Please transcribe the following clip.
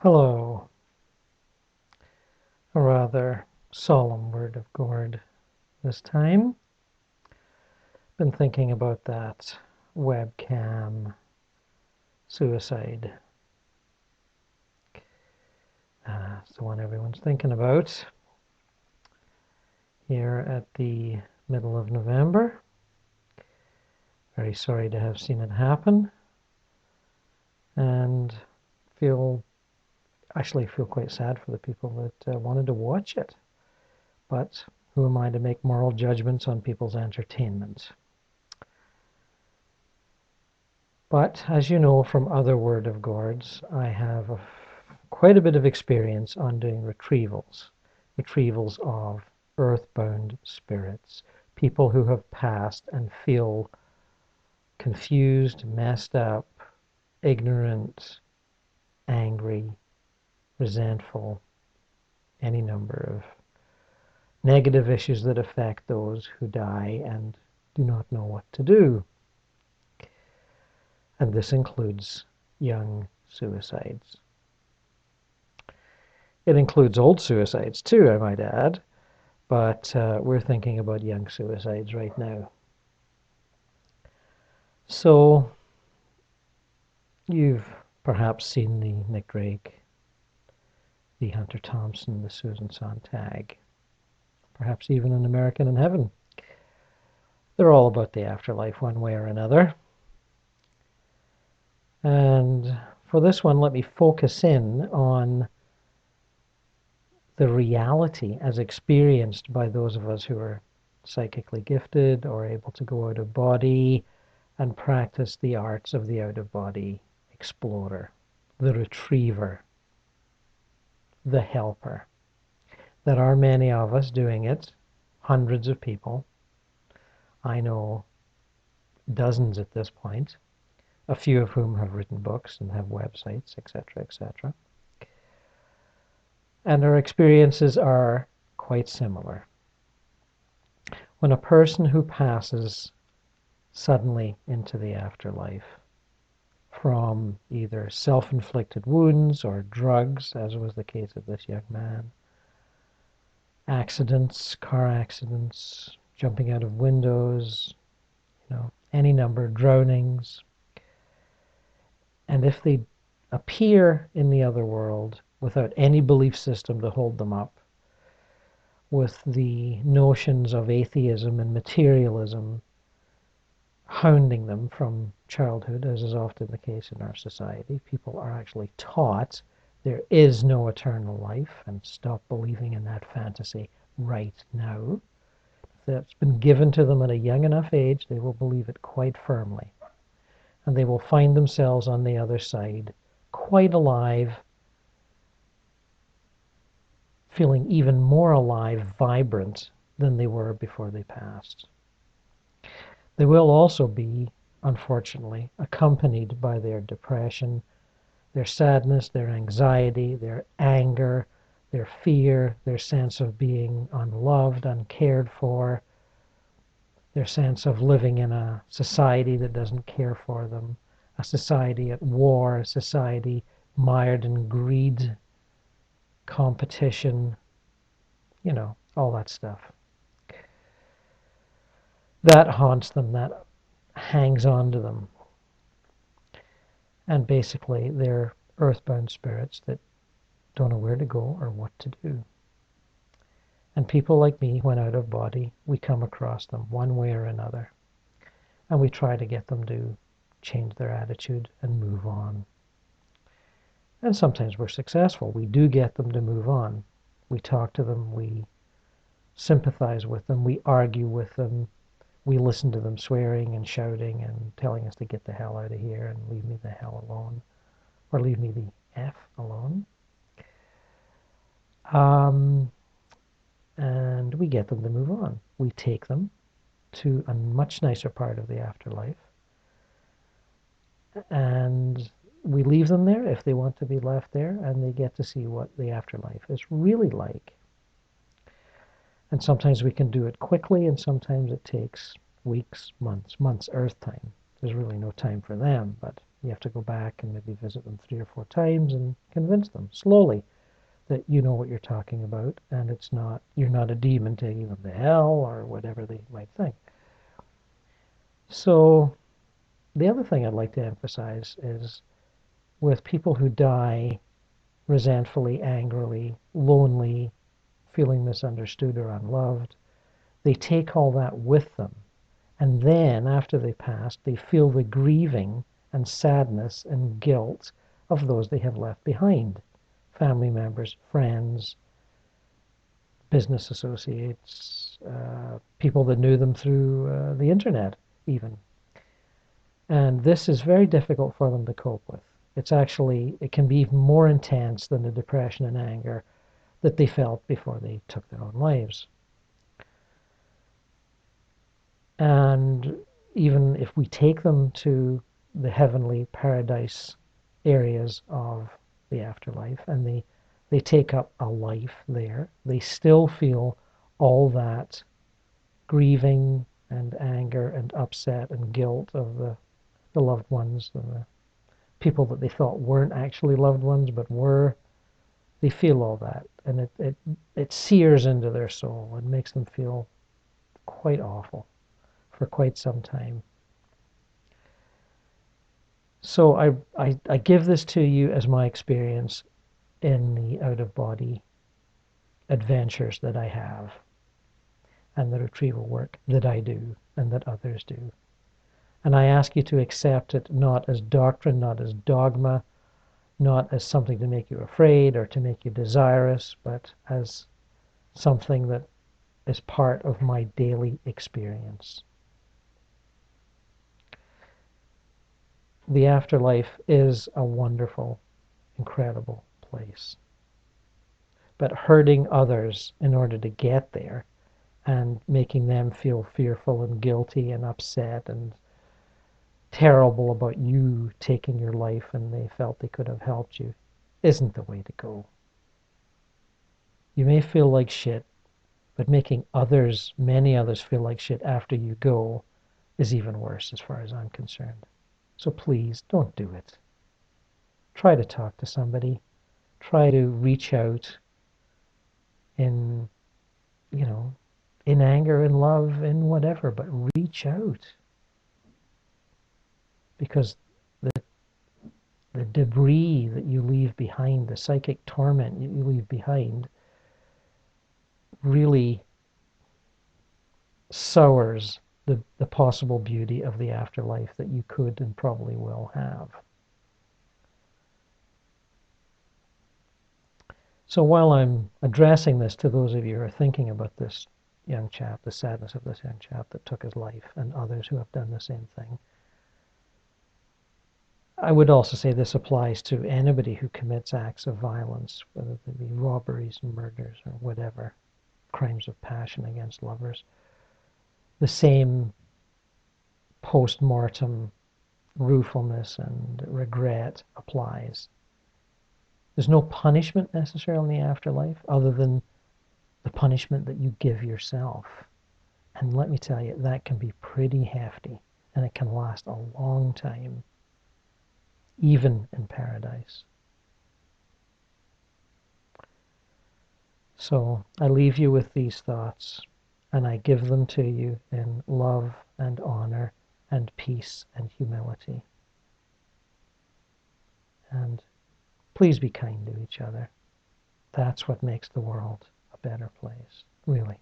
Hello, a rather solemn word of Gord this time. Been thinking about that webcam suicide. It's the one everyone's thinking about here at the middle of November. Very sorry to have seen it happen, and actually feel quite sad for the people that wanted to watch it. But who am I to make moral judgments on people's entertainment? But as you know from other Word of Gords, I have quite a bit of experience on doing retrievals. Retrievals of earthbound spirits, people who have passed and feel confused, messed up, ignorant, angry, resentful, any number of negative issues that affect those who die and do not know what to do. And this includes young suicides. It includes old suicides too, I might add, but we're thinking about young suicides right now. So you've perhaps seen the Nick Drake, the Hunter Thompson, the Susan Sontag, perhaps even an American in Heaven. They're all about the afterlife one way or another. And for this one, let me focus in on the reality as experienced by those of us who are psychically gifted or able to go out of body and practice the arts of the out-of-body explorer, the retriever, the helper. There are many of us doing it, hundreds of people. I know dozens at this point, a few of whom have written books and have websites, etc., etc. And our experiences are quite similar. When a person who passes suddenly into the afterlife from either self-inflicted wounds or drugs, as was the case of this young man, accidents, car accidents, jumping out of windows, any number of drownings. And if they appear in the other world without any belief system to hold them up, with the notions of atheism and materialism hounding them from childhood, as is often the case in our society, people are actually taught there is no eternal life and stop believing in that fantasy right now. If that's been given to them at a young enough age, they will believe it quite firmly. And they will find themselves on the other side quite alive, feeling even more alive, vibrant than they were before they passed. They will also be, unfortunately, accompanied by their depression, their sadness, their anxiety, their anger, their fear, their sense of being unloved, uncared for, their sense of living in a society that doesn't care for them, a society at war, a society mired in greed, competition, all that stuff. That haunts them, that hangs on to them. And basically, they're earthbound spirits that don't know where to go or what to do. And people like me, when out of body, we come across them one way or another. And we try to get them to change their attitude and move on. And sometimes we're successful. We do get them to move on. We talk to them, we sympathize with them, we argue with them, we listen to them swearing and shouting and telling us to get the hell out of here and leave me the hell alone, or leave me the F alone. And we get them to move on. We take them to a much nicer part of the afterlife, and we leave them there if they want to be left there, and they get to see what the afterlife is really like. And sometimes we can do it quickly, and sometimes it takes weeks, months, Earth time. There's really no time for them, but You have to go back and maybe visit them 3 or 4 times and convince them slowly that you know what you're talking about, and you're not a demon taking them to hell or whatever they might think. So the other thing I'd like to emphasize is with people who die resentfully, angrily, lonely, feeling misunderstood or unloved, they take all that with them. And then, after they pass, they feel the grieving and sadness and guilt of those they have left behind. Family members, friends, business associates, people that knew them through the internet, even. And this is very difficult for them to cope with. It can be even more intense than the depression and anger that they felt before they took their own lives. And even if we take them to the heavenly paradise areas of the afterlife and they take up a life there, they still feel all that grieving and anger and upset and guilt of the loved ones, the people that they thought weren't actually loved ones but were. They feel all that, and it sears into their soul and makes them feel quite awful for quite some time. So I give this to you as my experience in the out-of-body adventures that I have and the retrieval work that I do and that others do. And I ask you to accept it not as doctrine, not as dogma, not as something to make you afraid or to make you desirous, but as something that is part of my daily experience. The afterlife is a wonderful, incredible place. But hurting others in order to get there and making them feel fearful and guilty and upset and terrible about you taking your life and they felt they could have helped you isn't the way to go. You may feel like shit, but making many others feel like shit after you go is even worse as far as I'm concerned. So please don't do it. Try to talk to somebody. Try to reach out in, you know, in anger, in love, in whatever, but reach out. Because the debris that you leave behind, the psychic torment you leave behind, really sours the possible beauty of the afterlife that you could and probably will have. So while I'm addressing this to those of you who are thinking about this young chap, the sadness of this young chap that took his life, and others who have done the same thing, I would also say this applies to anybody who commits acts of violence, whether they be robberies, murders, or whatever, crimes of passion against lovers. The same post-mortem ruefulness and regret applies. There's no punishment necessarily in the afterlife other than the punishment that you give yourself. And let me tell you, that can be pretty hefty, and it can last a long time, even in paradise. So I leave you with these thoughts, and I give them to you in love and honor and peace and humility. And please be kind to each other. That's what makes the world a better place, really.